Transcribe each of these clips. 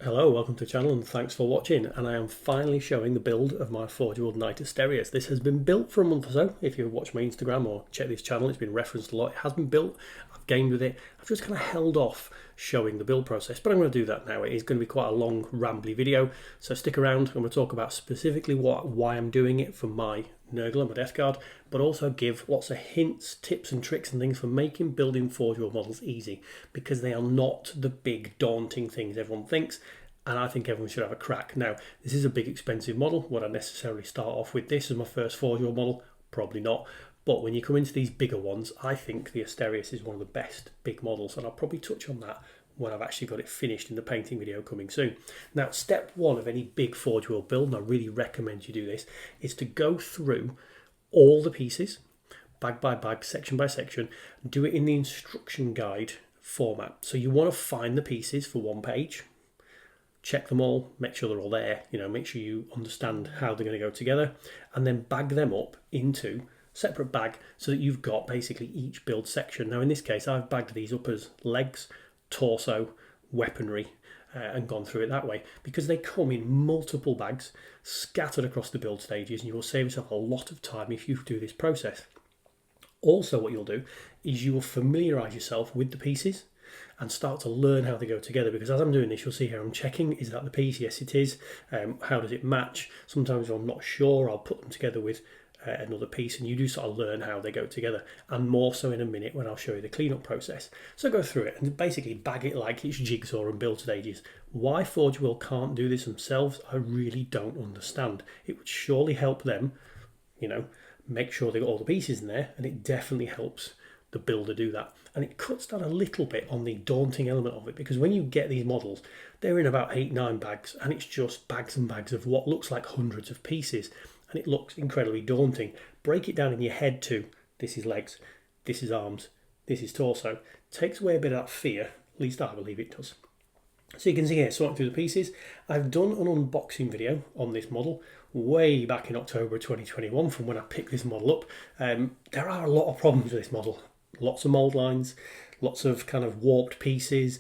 Hello, welcome to the channel and thanks for watching. And I am finally showing the build of my forgeworld Knight Asterius. This has been built for a month or so. If you watch my Instagram or check this channel, it's been referenced a lot. It has been built, I've gamed with it. I've just kind of held off showing the build process, but I'm going to do that now. It is going to be quite a long, rambly video, so stick around. I'm going to talk about specifically why I'm doing it for my nurgle and my death guard, but also give lots of hints, tips and tricks and things for making building forgeworld models easy, because they are not the big daunting things everyone thinks, and I think everyone should have a crack. Now, this is a big expensive model. Would I necessarily start off with this as my first forgeworld model? Probably not. But when you come into these bigger ones, I think the Asterius is one of the best big models, and I'll probably touch on that when I've actually got it finished in the painting video coming soon. Now, step one of any big forgeworld build, and I really recommend you do this, is to go through all the pieces, bag by bag, section by section, do it in the instruction guide format. So you want to find the pieces for one page, check them all, make sure they're all there, make sure you understand how they're going to go together, and then bag them up into separate bag so that you've got basically each build section. Now in this case I've bagged these up as legs, torso, weaponry, and gone through it that way because they come in multiple bags scattered across the build stages, and you will save yourself a lot of time if you do this process. Also what you'll do is you will familiarise yourself with the pieces and start to learn how they go together, because as I'm doing this you'll see here I'm checking, is that the piece? Yes it is. How does it match? Sometimes if I'm not sure I'll put them together with another piece, and you do sort of learn how they go together, and more so in a minute when I'll show you the cleanup process. So go through it and basically bag it like it's jigsaw and build stages. Why forgeworld can't do this themselves, I really don't understand. It would surely help them, make sure they got all the pieces in there, and it definitely helps the builder do that. And it cuts down a little bit on the daunting element of it, because when you get these models, they're in about 8-9 bags, and it's just bags and bags of what looks like hundreds of pieces, and it looks incredibly daunting. Break it down in your head to, this is legs, this is arms, this is torso. Takes away a bit of that fear, at least I believe it does. So you can see here, sorting through the pieces. I've done an unboxing video on this model way back in October 2021 from when I picked this model up. There are a lot of problems with this model. Lots of mould lines, lots of kind of warped pieces.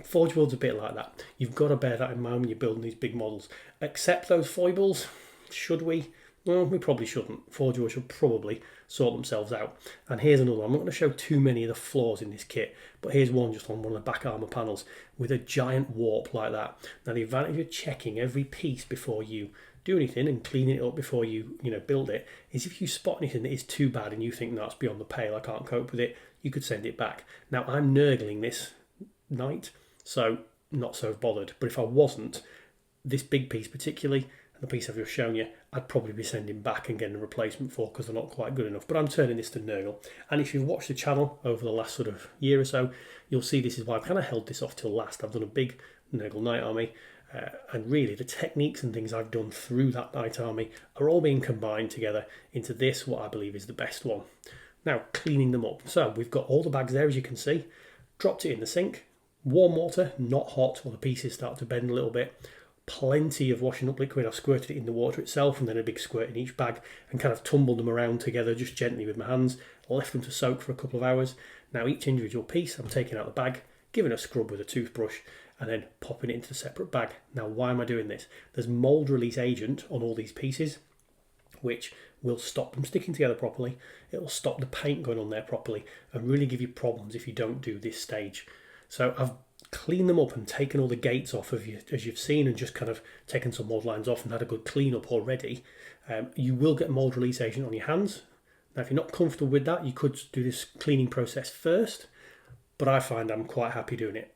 Forgeworld's a bit like that. You've got to bear that in mind when you're building these big models. Accept those foibles. Should we? Well, we probably shouldn't. Forgeworld should probably sort themselves out. And here's another one. I'm not going to show too many of the flaws in this kit, but here's one just on one of the back armour panels with a giant warp like that. Now the advantage of checking every piece before you do anything and cleaning it up before you build it is if you spot anything that is too bad and you think that's beyond the pale, I can't cope with it, you could send it back. Now I'm nurgling this Knight, so not so bothered, but if I wasn't, this big piece particularly, the piece I've just shown you, I'd probably be sending back and getting a replacement for, because they're not quite good enough. But I'm turning this to nurgle, and if you've watched the channel over the last sort of year or so, you'll see this is why I've kind of held this off till last. I've done a big nurgle Knight army, and really the techniques and things I've done through that Knight army are all being combined together into this, what I believe is the best one. Now, cleaning them up. So we've got all the bags there, as you can see. Dropped it in the sink. Warm water, not hot, or the pieces start to bend a little bit. Plenty of washing up liquid. I've squirted it in the water itself and then a big squirt in each bag and kind of tumbled them around together just gently with my hands. Left them to soak for a couple of hours. Now each individual piece I'm taking out the bag, giving a scrub with a toothbrush, and then popping it into a separate bag. Now why am I doing this? There's mould release agent on all these pieces which will stop them sticking together properly. It'll stop the paint going on there properly and really give you problems if you don't do this stage. So I've cleaned them up and taken all the gates off of you, as you've seen, and just kind of taken some mould lines off and had a good clean up already. You will get mould release agent on your hands. Now if you're not comfortable with that, you could do this cleaning process first, but I find I'm quite happy doing it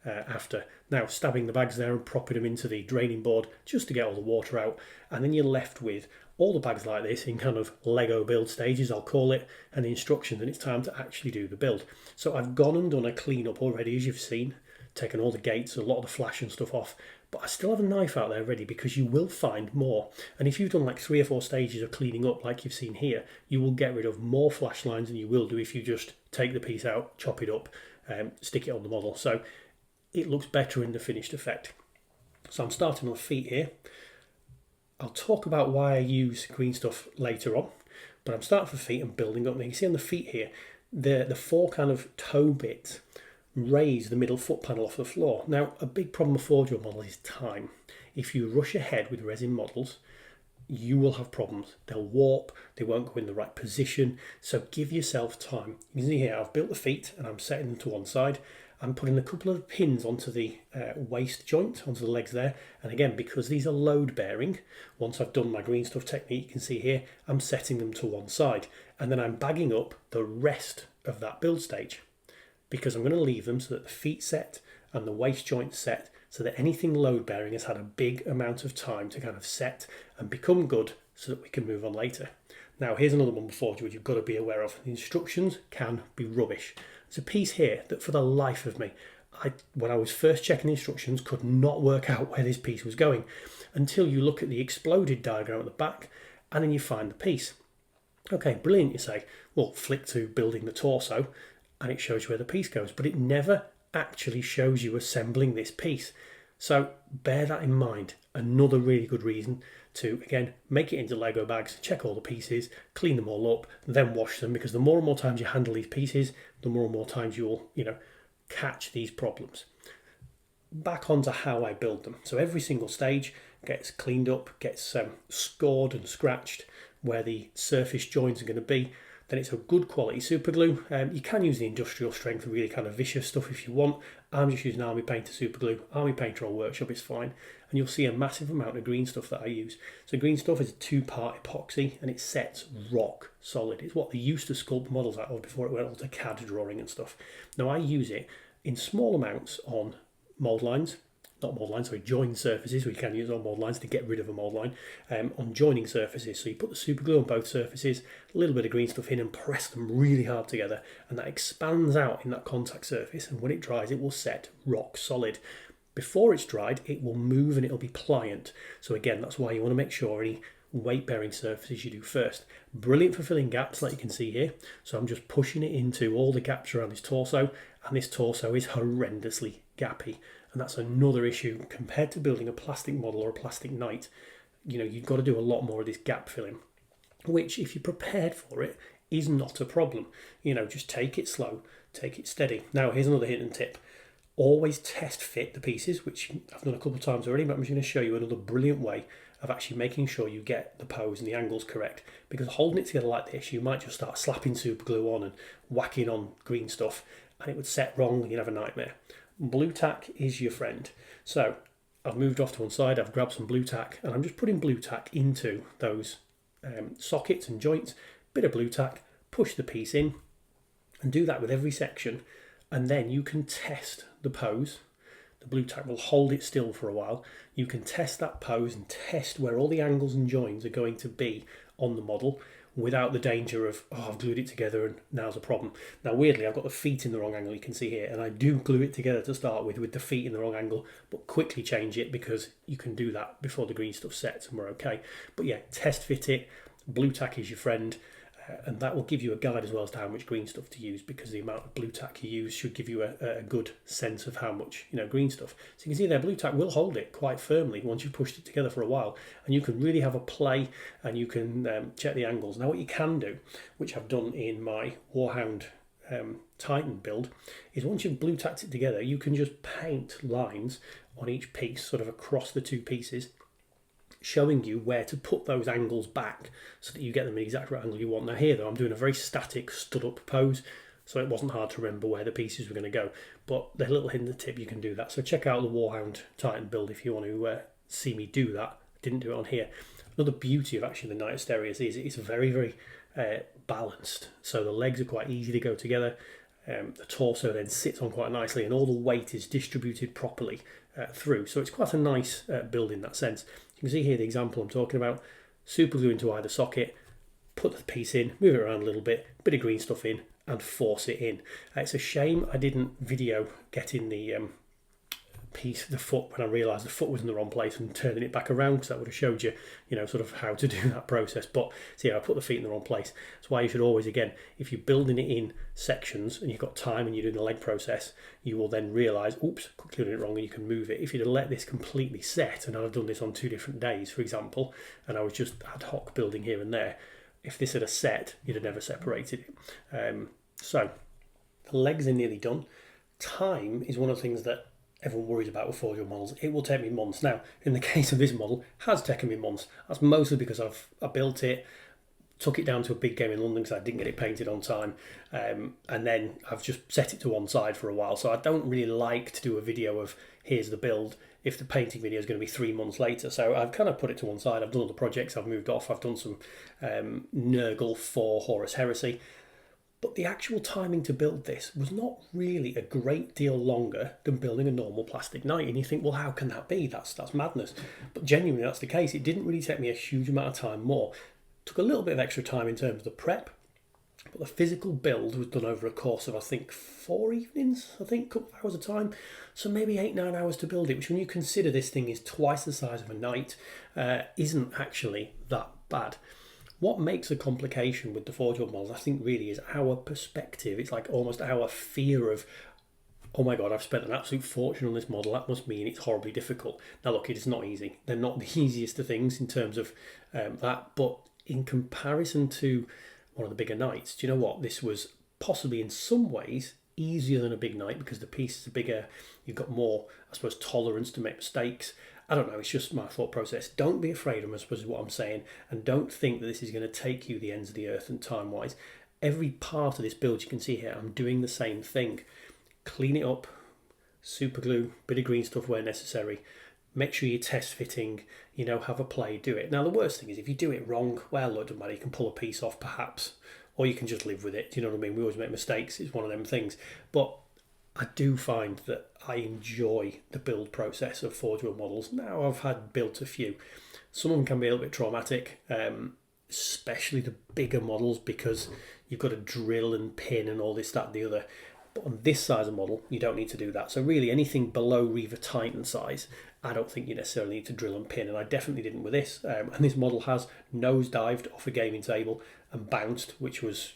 after. Now stabbing the bags there and propping them into the draining board just to get all the water out, and then you're left with all the bags like this in kind of Lego build stages, I'll call it, and the instructions, and it's time to actually do the build. So I've gone and done a clean up already, as you've seen, taken all the gates, a lot of the flash and stuff off, but I still have a knife out there ready, because you will find more. And if you've done like 3 or 4 stages of cleaning up like you've seen here, you will get rid of more flash lines than you will do if you just take the piece out, chop it up, stick it on the model. So it looks better in the finished effect. So I'm starting on the feet here. I'll talk about why I use green stuff later on, but I'm starting for feet and building up. Now you see on the feet here, the 4 kind of toe bits raise the middle foot panel off the floor. Now, a big problem with forgeworld models is time. If you rush ahead with resin models, you will have problems. They'll warp, they won't go in the right position, so give yourself time. You can see here I've built the feet and I'm setting them to one side. I'm putting a couple of pins onto the waist joint, onto the legs there, and again, because these are load bearing, once I've done my green stuff technique, you can see here, I'm setting them to one side, and then I'm bagging up the rest of that build stage, because I'm going to leave them so that the feet set and the waist joint set, so that anything load bearing has had a big amount of time to kind of set and become good so that we can move on later. Now here's another one before you, which you've got to be aware of. The instructions can be rubbish. There's a piece here that for the life of me, when I was first checking the instructions, could not work out where this piece was going until you look at the exploded diagram at the back and then you find the piece. Okay, brilliant, you say. Well, flick to building the torso and it shows you where the piece goes, but it never actually shows you assembling this piece. So bear that in mind. Another really good reason to, again, make it into Lego bags, check all the pieces, clean them all up, then wash them, because the more and more times you handle these pieces, the more and more times you will, catch these problems. Back onto how I build them. So every single stage gets cleaned up, gets scored and scratched where the surface joints are going to be. Then it's a good quality super glue. You can use the industrial strength, really kind of vicious stuff if you want. I'm just using Army Painter super glue. Army Painter or Workshop is fine. And you'll see a massive amount of green stuff that I use. So green stuff is a 2-part epoxy and it sets rock solid. It's what they used to sculpt models out of before it went on to CAD drawing and stuff. Now I use it in small amounts on mould lines. Not mould lines, sorry, joined surfaces. We can use it on mould lines to get rid of a mould line. On joining surfaces, so you put the super glue on both surfaces, a little bit of green stuff in and press them really hard together, and that expands out in that contact surface, and when it dries it will set rock solid. Before it's dried it will move and it'll be pliant, so again that's why you want to make sure any weight bearing surfaces you do first. Brilliant for filling gaps like you can see here, so I'm just pushing it into all the gaps around this torso, and this torso is horrendously gappy. And that's another issue compared to building a plastic model or a plastic knight. You've got to do a lot more of this gap filling, which if you're prepared for it is not a problem. Just take it slow, take it steady. Now here's another hidden tip. Always test fit the pieces, which I've done a couple of times already, but I'm just going to show you another brilliant way of actually making sure you get the pose and the angles correct. Because holding it together like this, you might just start slapping super glue on and whacking on green stuff and it would set wrong and you'd have a nightmare. Blue tack is your friend. So I've moved off to one side, I've grabbed some blue tack and I'm just putting blue tack into those sockets and joints. Bit of blue tack, push the piece in and do that with every section, and then you can test the pose. The blue tack will hold it still for a while. You can test that pose and test where all the angles and joins are going to be on the model without the danger of, I've glued it together and now's a problem. Now weirdly I've got the feet in the wrong angle, you can see here, and I do glue it together to start with the feet in the wrong angle, but quickly change it because you can do that before the green stuff sets and we're okay. But yeah, test fit it, blue tack is your friend, and that will give you a guide as well as to how much green stuff to use, because the amount of blue tack you use should give you a good sense of how much green stuff. So you can see there, blue tack will hold it quite firmly once you've pushed it together for a while, and you can really have a play and you can check the angles. Now what you can do, which I've done in my Warhound Titan build, is once you've blue tacked it together you can just paint lines on each piece sort of across the two pieces, showing you where to put those angles back so that you get them the exact right angle you want. Now here though I'm doing a very static stood up pose, so it wasn't hard to remember where the pieces were going to go, but the little hidden tip, you can do that. So check out the Warhound Titan build if you want to see me do that. I didn't do it on here. Another beauty of actually the Knight Asterius is it's very, very balanced, so the legs are quite easy to go together. The torso then sits on quite nicely and all the weight is distributed properly through, so it's quite a nice build in that sense. You can see here the example I'm talking about. Super glue into either socket, put the piece in, move it around a little bit of green stuff in and force it in. It's a shame I didn't video getting the piece, the foot, when I realised the foot was in the wrong place and turning it back around, because that would have showed you, sort of how to do that process. But see, I put the feet in the wrong place. That's why you should always, again, if you're building it in sections and you've got time and you're doing the leg process, you will then realise, oops, quickly doing it wrong, and you can move it. If you'd have let this completely set, and I've done this on 2 different days, for example, and I was just ad hoc building here and there, if this had a set, you'd have never separated it. So the legs are nearly done. time is one of the things that everyone worries about with forgeworld models. It will take me months. Now, in the case of this model, it has taken me months. That's mostly because I built it, took it down to a big game in London because I didn't get it painted on time, and then I've just set it to one side for a while. So I don't really like to do a video of here's the build if the painting video is going to be 3 months later. So I've kind of put it to one side. I've done other projects, I've moved off, I've done some nurgle for Horus Heresy. But the actual timing to build this was not really a great deal longer than building a normal plastic knight. And you think, well, how can that be? That's madness. But genuinely, that's the case. It didn't really take me a huge amount of time more. Took a little bit of extra time in terms of the prep, but the physical build was done over a course of, I think, 4 evenings, a couple of hours of time. So maybe 8-9 hours to build it, which when you consider this thing is twice the size of a knight, isn't actually that bad. What makes a complication with the forgeworld models, I think, really is our perspective. It's like almost our fear of, oh my god, I've spent an absolute fortune on this model, that must mean it's horribly difficult. Now look, it is not easy. They're not the easiest of things in terms of that, but in comparison to one of the bigger knights, do you know what? This was possibly in some ways easier than a big knight because the pieces are bigger, you've got more, I suppose, tolerance to make mistakes. I don't know, it's just my thought process. Don't be afraid of them, I suppose is what I'm saying, and don't think that this is going to take you the ends of the earth and time-wise. Every part of this build you can see here, I'm doing the same thing. Clean it up, super glue, bit of green stuff where necessary. Make sure you test fitting, have a play, do it. Now the worst thing is if you do it wrong, well, look, it doesn't matter, you can pull a piece off perhaps, or you can just live with it. Do you know what I mean? We always make mistakes, it's one of them things. But I do find that I enjoy the build process of forgeworld models. Now I've had built a few. Some of them can be a little bit traumatic, especially the bigger models because you've got to drill and pin and all this, that, and the other. But on this size of model, you don't need to do that. So really anything below Reaver Titan size, I don't think you necessarily need to drill and pin, and I definitely didn't with this. And this model has nosedived off a gaming table and bounced, which was,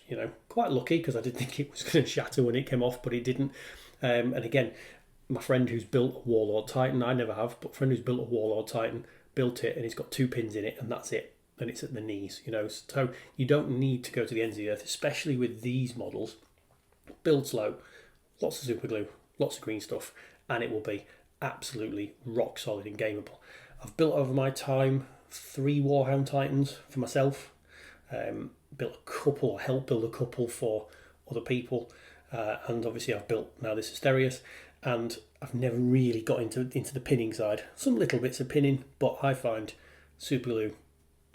quite lucky because I did think it was going to shatter when it came off, but it didn't. And again, my friend who's built a Warlord Titan, I never have, but a friend who's built a Warlord Titan built it and it's got 2 pins in it and that's it. And it's at the knees, So you don't need to go to the ends of the earth, especially with these models. Build slow, lots of super glue, lots of green stuff, and it will be absolutely rock solid and gameable. I've built over my time 3 Warhound Titans for myself, built a couple, or helped build a couple for other people, and obviously I've built now this asterius, and I've never really got into the pinning side. Some little bits of pinning, but I find super glue,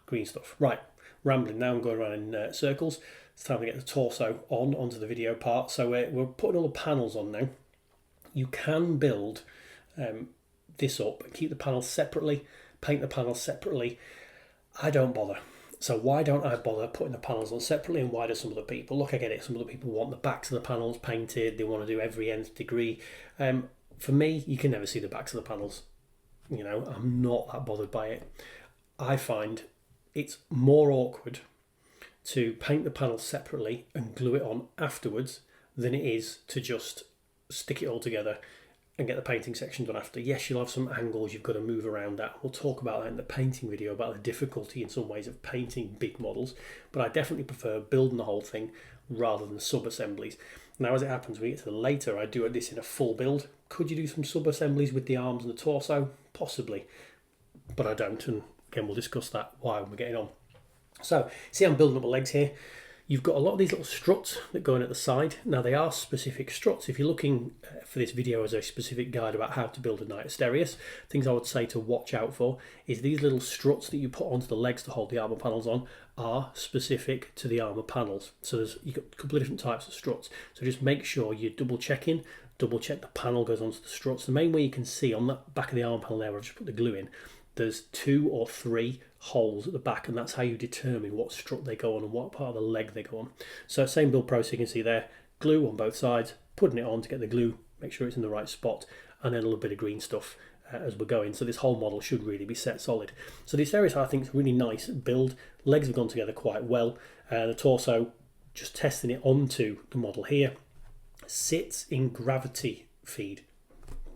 green stuff. Right, rambling now, I'm going around in circles. It's time to get the torso onto the video part. So we're putting all the panels on now. You can build this up and keep the panels separately, paint the panels separately. I don't bother. So why don't I bother putting the panels on separately, and why do some other people? Look, I get it. Some other people want the backs of the panels painted. They want to do every nth degree. For me, you can never see the backs of the panels. I'm not that bothered by it. I find it's more awkward to paint the panels separately and glue it on afterwards than it is to just stick it all together and get the painting section done after. Yes, you'll have some angles you've got to move around that. We'll talk about that in the painting video, about the difficulty in some ways of painting big models, but I definitely prefer building the whole thing rather than sub-assemblies. Now, as it happens, when we get to the later, I do this in a full build. Could you do some sub-assemblies with the arms and the torso? Possibly, but I don't, and again, we'll discuss that while we're getting on. So, see, I'm building up my legs here. You've got a lot of these little struts that go in at the side. Now, they are specific struts. If you're looking for this video as a specific guide about how to build a Knight Asterius, things I would say to watch out for is these little struts that you put onto the legs to hold the armour panels on are specific to the armour panels. So you've got a couple of different types of struts. So just make sure you're double check the panel goes onto the struts. The main way you can see on the back of the armour panel there, where I've just put the glue in, there's 2 or 3 holes at the back, and that's how you determine what strut they go on and what part of the leg they go on. So same build process, you can see there, glue on both sides, putting it on to get the glue, make sure it's in the right spot, and then a little bit of green stuff as we're going. So this whole model should really be set solid. So the Asterius, I think, is a really nice build. Legs have gone together quite well. The torso, just testing it onto the model here, sits in gravity feed.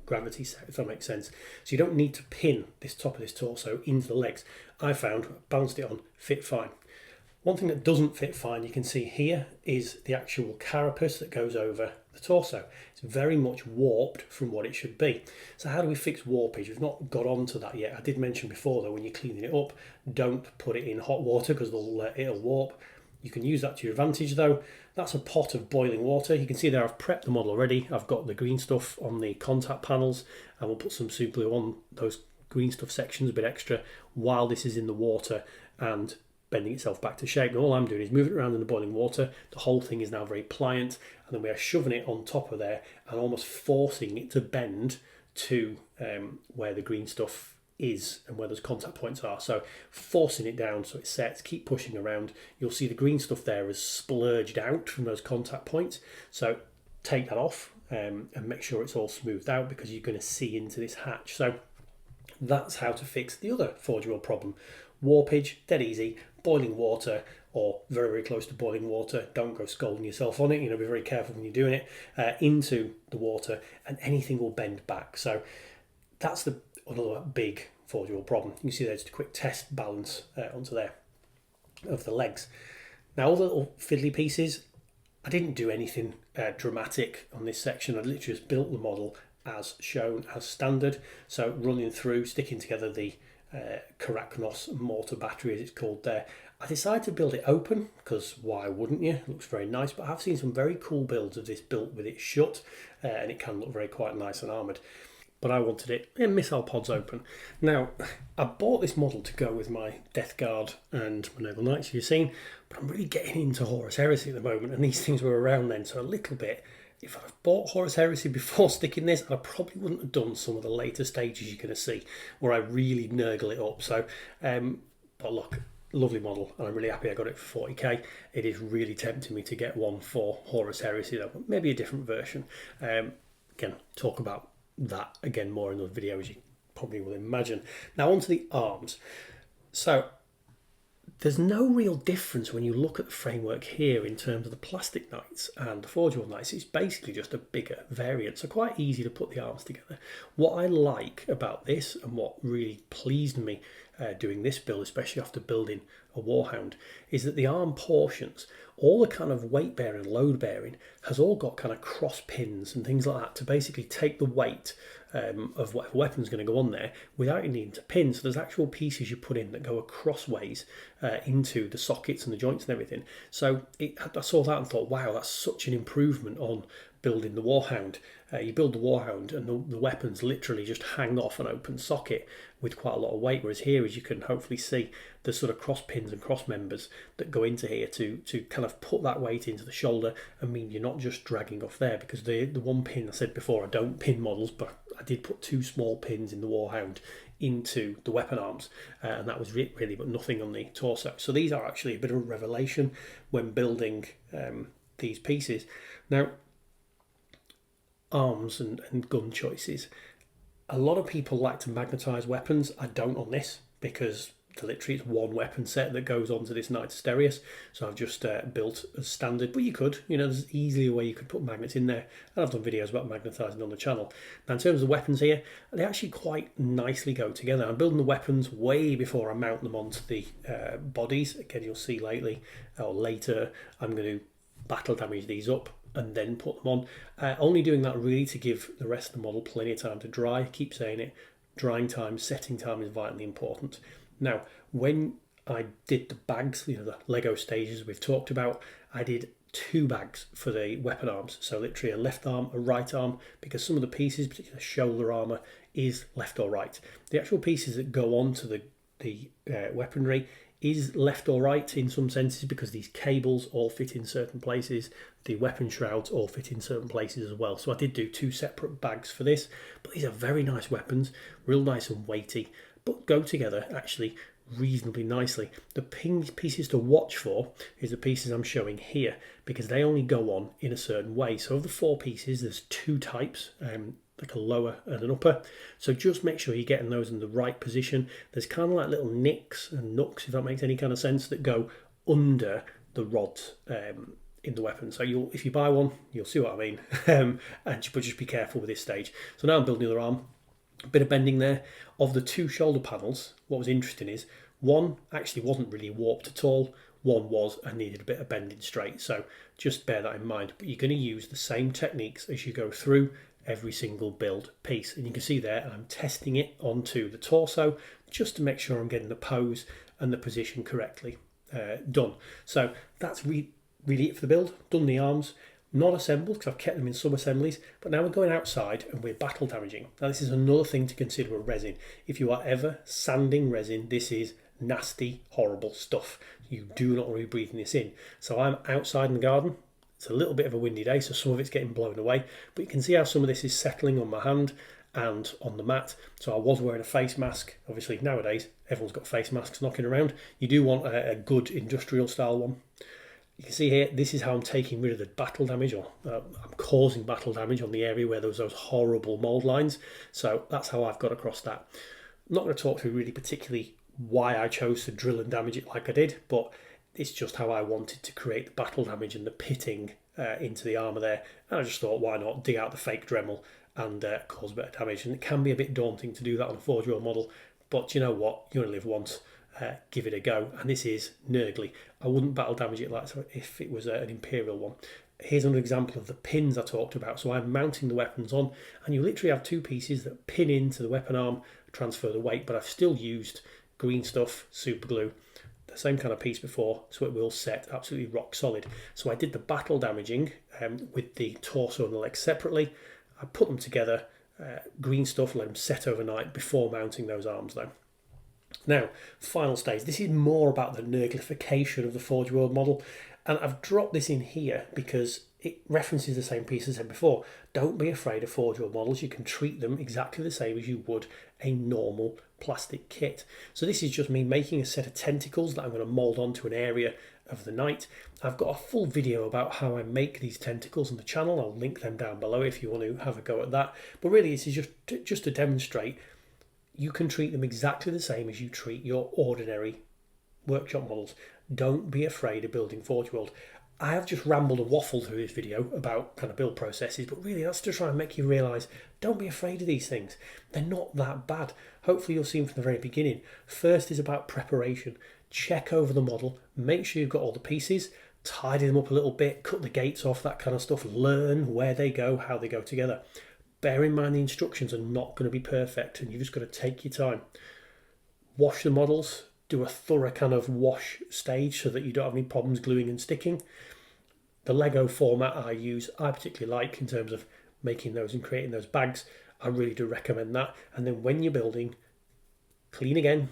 Gravity set, if that makes sense. So you don't need to pin this top of this torso into the legs. I found, bounced it on, fit fine. One thing that doesn't fit fine, you can see here, is the actual carapace that goes over the torso. It's very much warped from what it should be. So how do we fix warpage? We've not got onto that yet. I did mention before though, when you're cleaning it up, don't put it in hot water because it'll warp. You can use that to your advantage though. That's a pot of boiling water. You can see there I've prepped the model already. I've got the green stuff on the contact panels, and we'll put some super glue on those green stuff sections, a bit extra, while this is in the water and bending itself back to shape. And all I'm doing is moving it around in the boiling water. The whole thing is now very pliant, and then we are shoving it on top of there and almost forcing it to bend to where the green stuff is and where those contact points are. So forcing it down so it sets, keep pushing around. You'll see the green stuff there is splurged out from those contact points. So take that off and make sure it's all smoothed out, because you're going to see into this hatch. So that's how to fix the other forgeworld problem. Warpage, dead easy. Boiling water, or very, very close to boiling water. Don't go scalding yourself on it. You know, be very careful when you're doing it. Into the water, and anything will bend back. So that's another big forgeworld problem. You can see there's a quick test balance onto there of the legs. Now all the little fiddly pieces, I didn't do anything dramatic on this section. I literally just built the model as shown, as standard. So running through, sticking together the Carachnos mortar battery, as it's called there. I decided to build it open because why wouldn't you? It looks very nice, but I've seen some very cool builds of this built with it shut, and it can look very quite nice and armoured. But I wanted it in missile pods open. Now, I bought this model to go with my Death Guard and my Nurgle Knights, you've seen, but I'm really getting into Horus Heresy at the moment, and these things were around then, so a little bit. If I'd bought Horus Heresy before sticking this, I probably wouldn't have done some of the later stages you're going to see, where I really nurgle it up. So, but look, lovely model, and I'm really happy I got it for 40k. It is really tempting me to get one for Horus Heresy though, but maybe a different version. Again, talk about that again more in the video, as you probably will imagine. Now onto the arms. So there's no real difference when you look at the framework here in terms of the plastic knights and the forgeworld knights. It's basically just a bigger variant, so quite easy to put the arms together. What I like about this, and what really pleased me doing this build, especially after building a Warhound, is that the arm portions, all the kind of weight bearing, load bearing, has all got kind of cross pins and things like that to basically take the weight of whatever weapon's going to go on there without you needing to pin. So there's actual pieces you put in that go across ways into the sockets and the joints and everything. So I saw that and thought, wow, that's such an improvement on building the Warhound. You build the Warhound and the weapons literally just hang off an open socket with quite a lot of weight, whereas here, as you can hopefully see, the sort of cross pins and cross members that go into here to kind of put that weight into the shoulder and mean you're not just dragging off there, because the one pin, I said before, I don't pin models, but I did put 2 small pins in the Warhound into the weapon arms, and that was it really, but nothing on the torso. So these are actually a bit of a revelation when building these pieces. Now, arms and gun choices. A lot of people like to magnetize weapons. I don't on this, because literally it's one weapon set that goes onto this Knight Asterius. So I've just built as standard, but you could, you know, there's easily a way you could put magnets in there. And I've done videos about magnetizing on the channel. Now in terms of the weapons here, they actually quite nicely go together. I'm building the weapons way before I mount them onto the bodies. Again, you'll see later, I'm going to battle damage these up and then put them on. Only doing that really to give the rest of the model plenty of time to dry. I keep saying it, drying time, setting time is vitally important. Now, when I did the bags, you know, the Lego stages we've talked about, I did 2 bags for the weapon arms. So literally a left arm, a right arm, because some of the pieces, particularly shoulder armour, is left or right. The actual pieces that go onto the weaponry is left or right in some senses, because these cables all fit in certain places, the weapon shrouds all fit in certain places as well. So I did do 2 separate bags for this, but these are very nice weapons, real nice and weighty, but go together actually reasonably nicely. The pieces to watch for is the pieces I'm showing here, because they only go on in a certain way. So of the 4 pieces, there's 2 types, like a lower and an upper, so just make sure you're getting those in the right position. There's kind of like little nicks and nooks, if that makes any kind of sense, that go under the rods in the weapon. So if you buy one, you'll see what I mean. But just be careful with this stage. So now I'm building the other arm. A bit of bending there. Of the 2 shoulder panels, what was interesting is one actually wasn't really warped at all. one was and needed a bit of bending straight. So just bear that in mind. But you're going to use the same techniques as you go through every single build piece. And you can see there I'm testing it onto the torso just to make sure I'm getting the pose and the position correctly done. So that's really it for the build. Done the arms. Not assembled because I've kept them in some assemblies, but now we're going outside and we're battle damaging. Now this is another thing to consider with resin. If you are ever sanding resin, this is nasty, horrible stuff. You do not want to be breathing this in. So I'm outside in the garden. It's a little bit of a windy day, so some of it's getting blown away, but you can see how some of this is settling on my hand and on the mat. So I was wearing a face mask. Obviously nowadays everyone's got face masks knocking around. You do want a good industrial style one. You can see here, this is how I'm taking rid of the battle damage, or I'm causing battle damage on the area where there was those horrible mould lines. So that's how I've got across that. I'm not going to talk through really particularly why I chose to drill and damage it like I did, but it's just how I wanted to create the battle damage and the pitting into the armour there. And I just thought, why not dig out the fake Dremel and cause a bit of damage. And it can be a bit daunting to do that on a forgeworld model, but you know what, you only live once. Give it a go. And this is nurgly. I wouldn't battle damage it like so if it was an imperial one. Here's another example of the pins I talked about. So I'm mounting the weapons on, and you literally have two pieces that pin into the weapon arm, transfer the weight, but I've still used green stuff, super glue, the same kind of piece before, so it will set absolutely rock solid. So I did the battle damaging with the torso and the legs separately. I put them together, green stuff, let them set overnight before mounting those arms though. Now, final stage. This is more about the nurglification of the forgeworld model, and I've dropped this in here because it references the same piece as I said before. Don't be afraid of forgeworld models. You can treat them exactly the same as you would a normal plastic kit. So this is just me making a set of tentacles that I'm going to mould onto an area of the knight. I've got a full video about how I make these tentacles on the channel. I'll link them down below if you want to have a go at that. But really, this is just to demonstrate you can treat them exactly the same as you treat your ordinary workshop models. Don't be afraid of building forgeworld. I have just rambled and waffled through this video about kind of build processes, but really that's to try and make you realise, don't be afraid of these things. They're not that bad. Hopefully you'll see them from the very beginning. First is about preparation. Check over the model, make sure you've got all the pieces, tidy them up a little bit, cut the gates off, that kind of stuff. Learn where they go, how they go together. Bear in mind the instructions are not going to be perfect and you've just got to take your time. Wash the models, do a thorough kind of wash stage so that you don't have any problems gluing and sticking. The Lego format I use, I particularly like in terms of making those and creating those bags. I really do recommend that. And then when you're building, clean again,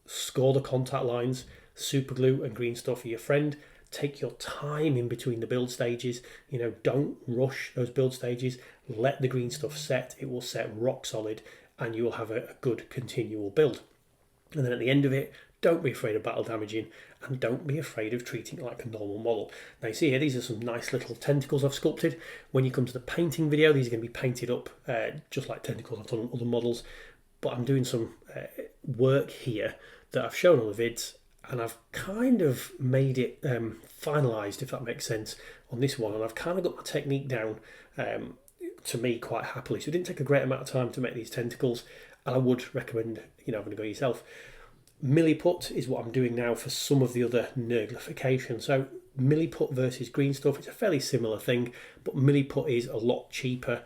score the contact lines, super glue and green stuff for your friend. Take your time in between the build stages. You know, don't rush those build stages. Let the green stuff set. It will set rock solid and you will have a good continual build. And then at the end of it, don't be afraid of battle damaging and don't be afraid of treating it like a normal model. Now you see here, these are some nice little tentacles I've sculpted. When you come to the painting video, these are going to be painted up just like tentacles I've done on other models. But I'm doing some work here that I've shown on the vids, and I've kind of made it finalised, if that makes sense, on this one. And I've kind of got my technique down to me quite happily. So it didn't take a great amount of time to make these tentacles, and I would recommend, you know, having a go yourself. Milliput is what I'm doing now for some of the other nurglification. So milliput versus green stuff, it's a fairly similar thing, but milliput is a lot cheaper.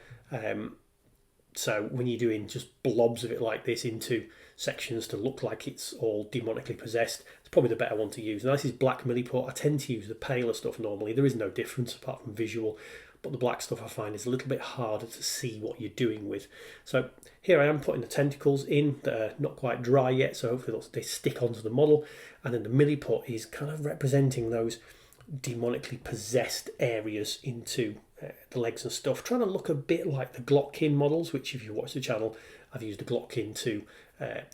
So when you're doing just blobs of it like this into sections to look like it's all demonically possessed, it's probably the better one to use. Now this is black milliput. I tend to use the paler stuff normally. There is no difference apart from visual, but the black stuff I find is a little bit harder to see what you're doing with. So here I am putting the tentacles in that are not quite dry yet, so hopefully they stick onto the model. And then the milliput is kind of representing those demonically possessed areas into the legs and stuff, trying to look a bit like the Glockkin models, which if you watch the channel, I've used the Glockkin to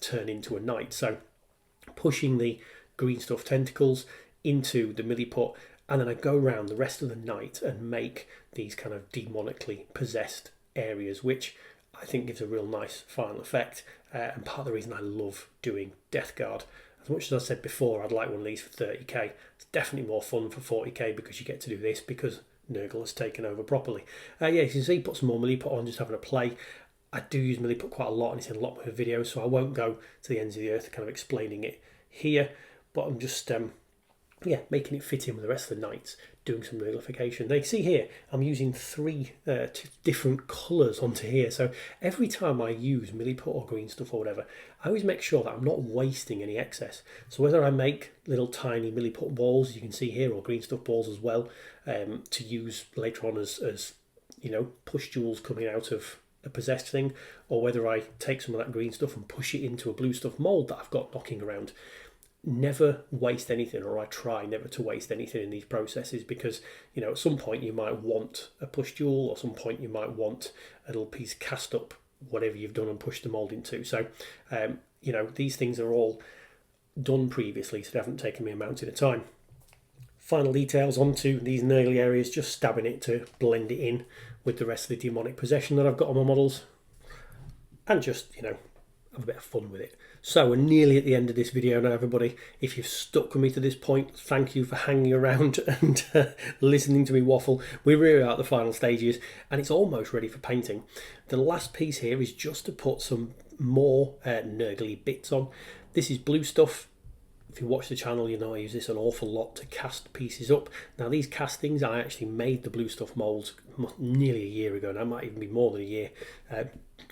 turn into a knight. So pushing the green stuff tentacles into the milliput, and then I go around the rest of the knight and make these kind of demonically possessed areas, which I think gives a real nice final effect, and part of the reason I love doing Death Guard. As much as I said before, I'd like one of these for 30k. It's definitely more fun for 40k because you get to do this because Nurgle has taken over properly. Yeah, you can see, put some more milliput on, just having a play. I do use milliput quite a lot and it's in a lot more videos, so I won't go to the ends of the earth kind of explaining it here, but I'm just yeah, making it fit in with the rest of the knights, doing some realification. They see here, I'm using three different colours onto here. So every time I use milliput or green stuff or whatever, I always make sure that I'm not wasting any excess. So whether I make little tiny milliput balls, you can see here, or green stuff balls as well, to use later on as you know, pustules coming out of a possessed thing, or whether I take some of that green stuff and push it into a blue stuff mould that I've got knocking around. Never waste anything, or I try never to waste anything in these processes, because you know, at some point you might want a pustule, or some point you might want a little piece cast up whatever you've done and pushed the mould into. So you know, these things are all done previously, so they haven't taken me a mountain of time. Final details onto these nurgle areas, just stabbing it to blend it in with the rest of the demonic possession that I've got on my models, and just, you know, have a bit of fun with it. So we're nearly at the end of this video now, everybody. If you've stuck with me to this point, thank you for hanging around and listening to me waffle. We're really at the final stages, and it's almost ready for painting. The last piece here is just to put some more nurgly bits on. This is blue stuff. If you watch the channel, you know I use this an awful lot to cast pieces up. Now these castings, I actually made the blue stuff moulds nearly a year ago, and that might even be more than a year,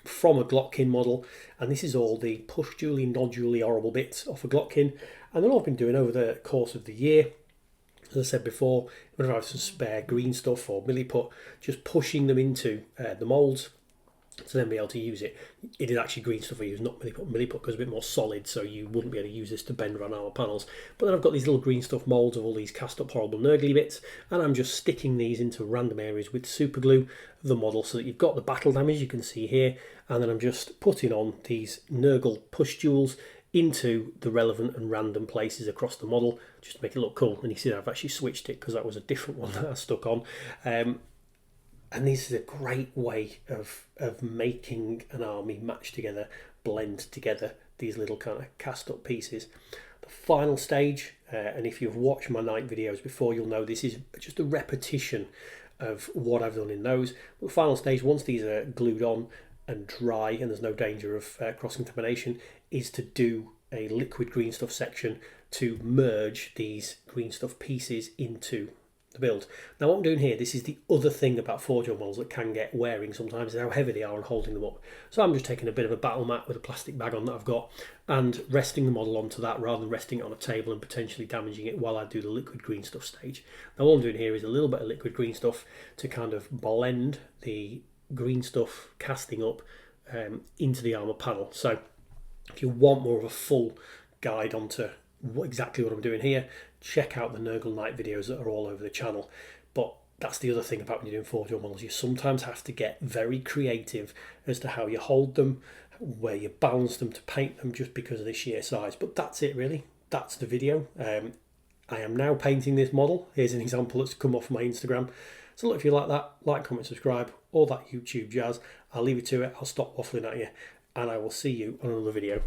from a Glotkin model. And this is all the pustuley, noduley, horrible bits off a Glotkin. And then all I've been doing over the course of the year, as I said before, whenever I have some spare green stuff or milliput, just pushing them into the moulds, to then be able to use it. It is actually green stuff I use, not milliput. Milliput because it's a bit more solid, so you wouldn't be able to use this to bend around our panels. But then I've got these little green stuff moulds of all these cast up horrible nurgly bits, and I'm just sticking these into random areas with super glue of the model, so that you've got the battle damage you can see here, and then I'm just putting on these nurgle pustules into the relevant and random places across the model, just to make it look cool. And you see that I've actually switched it because that was a different one that I stuck on. And this is a great way of making an army match together, blend together these little kind of cast up pieces. The final stage, and if you've watched my night videos before, you'll know this is just a repetition of what I've done in those. But the final stage, once these are glued on and dry and there's no danger of cross-contamination, is to do a liquid green stuff section to merge these green stuff pieces into the build. Now what I'm doing here, this is the other thing about forgeworld models that can get wearing sometimes, is how heavy they are and holding them up. So I'm just taking a bit of a battle mat with a plastic bag on that I've got and resting the model onto that rather than resting it on a table and potentially damaging it while I do the liquid green stuff stage. Now all I'm doing here is a little bit of liquid green stuff to kind of blend the green stuff casting up into the armour panel. So if you want more of a full guide onto exactly what I'm doing here, check out the Nurgle Knight videos that are all over the channel. But that's the other thing about when you're doing forgeworld models, you sometimes have to get very creative as to how you hold them, where you balance them to paint them, just because of the sheer size. But that's it really, that's the video. I am now painting this model. Here's an example that's come off my Instagram. So look, if you like that, like, comment, subscribe, all that YouTube jazz. I'll leave you to it, I'll stop waffling at you, and I will see you on another video.